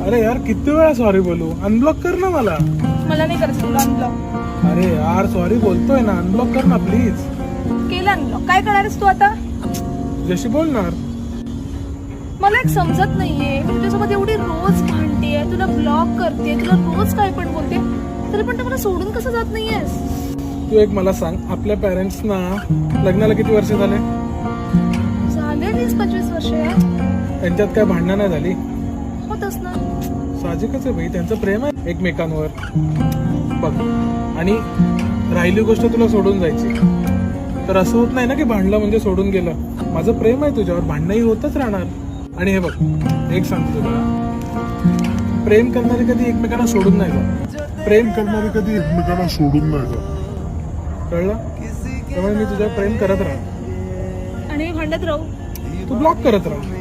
अरे यार किती वेळा सॉरी बोलू, अनब्लॉक कर ना मला. मला नाही करायचं तुला अनब्लॉक. अरे यार सॉरी बोलतोय ना, अनब्लॉक कर ना प्लीज. केलं अनब्लॉक, काय करणार आहेस तू आता? जशी बोलणार. मला एक समजत नाहीये, मी तुझ्यासोबत एवढी रोज भांडतेय, तुला ब्लॉक करते, तुला रोज काय पण बोलते, तरी पण तू मला सोडून कसं जात नाहीयेस? तू एक मला सांग, आपल्या पॅरेंट्सना लग्नाला किती वर्ष झाले? झाले 20-25 वर्ष यार. त्यांच्यात काय भांडणं नाही झाली? होतच ना. साहजिकच आहे भाई, त्यांचं प्रेम आहे एकमेकांवर. बघ, आणि राहिली गोष्ट तुला सोडून जायची, तर असं होत नाही ना की भांडलं म्हणजे सोडून गेलं. माझं प्रेम आहे तुझ्यावर, भांडणंही होतच राहणार. आणि हे बघ, एक सांगतो तुला, प्रेम करणारे कधी एकमेकांना सोडून नाही जात. प्रेम करणारे कधी एकमेकांना सोडून नाही जात. कळलं? त्यामुळे मी तुझ्यावर प्रेम करत राहा. आणि भांडत राहू. तू ब्लॉक करत राहा.